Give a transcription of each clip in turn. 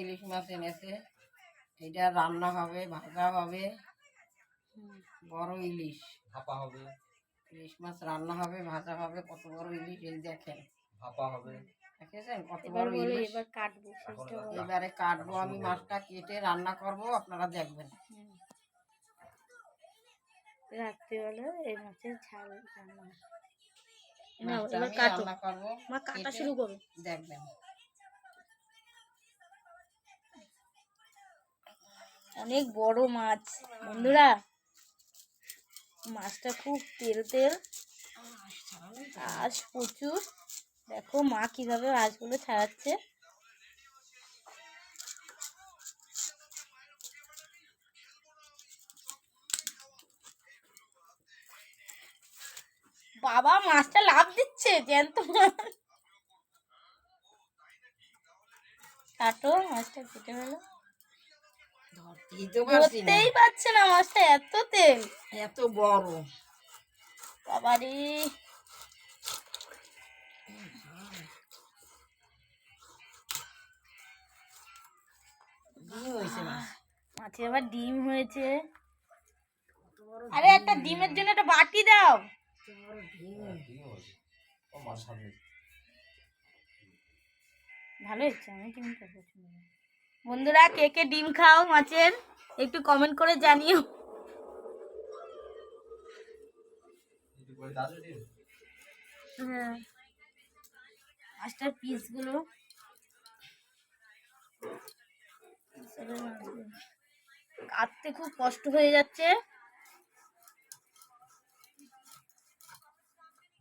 ইলিশ মাছ এনেছে, এটা রান্না হবে, ভাজা হবে। বড় ইলিশ ভাপা হবে, ইলিশ মাছ রান্না হবে, ভাজা হবে। কত বড় ইলিশ, এই দেখেন। ভাপা হবে, দেখেছেন কত বড় ইলিশ। এবার কাটবো, এবারে কাটবো, আমি মাছটা কেটে রান্না করব, আপনারা দেখবেন। রাত্রিবেলা এই মাছের ঝাল রান্না মাছটা আমি রান্না করবো, মা কাটা শুরু করো, দেখবেন। অনেক বড় মাছ বন্ধুরা, মাছটা খুব তেল তেল, আঁশ প্রচুর। দেখো মা কিভাবে আঁশগুলো ছাড়াচ্ছে। বাবা মাছটা লাফ দিচ্ছে, জ্যান্ত মাছ। কাটো, মাছটা কেটে ফেলো। ধরতেই পারছে না, মাছটা এত তেল, এত বড়। বাবারে মাছে আবার ডিম হয়েছে। আরে একটা ডিমের জন্য একটা বাটি দাও। ভালো হচ্ছে, আমি ডিমটা পছন্দ করি। বন্ধুরা কে কে ডিম খাও মাছের, একটু কমেন্ট করে জানিও। হ্যাঁ, মাছটার পিসগুলো কাটতে খুব কষ্ট হয়ে যাচ্ছে।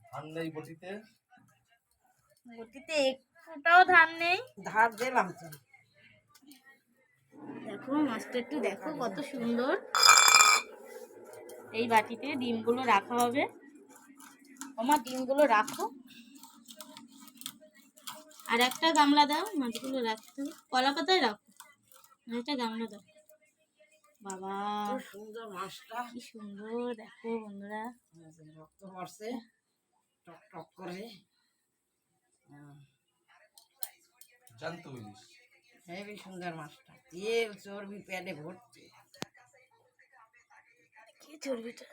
ধান নেই বটিতে, বটিতে একটুটাও ধান নেই। ধার দিলাম তো। দেখো মাছটা একটু দেখো কত সুন্দর। এই বাটিতে ডিমগুলো রাখা হবে। আমার ডিমগুলো রাখো, আর একটা গামলা দাও, মাছগুলো রাখতে হবে। কলা পাতায় রাখো, আর একটা গামলা দাও। বাবা সুন্দর মাছটা, কি সুন্দর দেখো বন্ধুরা, রক্ত পড়ছে টক টক করে। জ্যান্ত ইলিশ, হেবি সুন্দর মাছটা, তেল চর্বি প্যাডে ভর্তি। কি চর্বিটা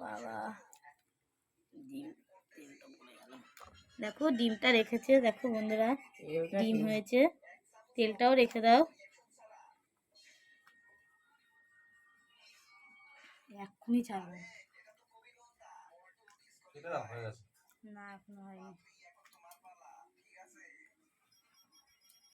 বাবা, ডিম দেখো ডিমটা রেখেছে, দেখো বন্ধুরা ডিম হয়েছে, তেলটাও রেখে দাও। এক্ষুনি ছাড়বো এটা হয়ে গেছে না, এখনো হয়নি।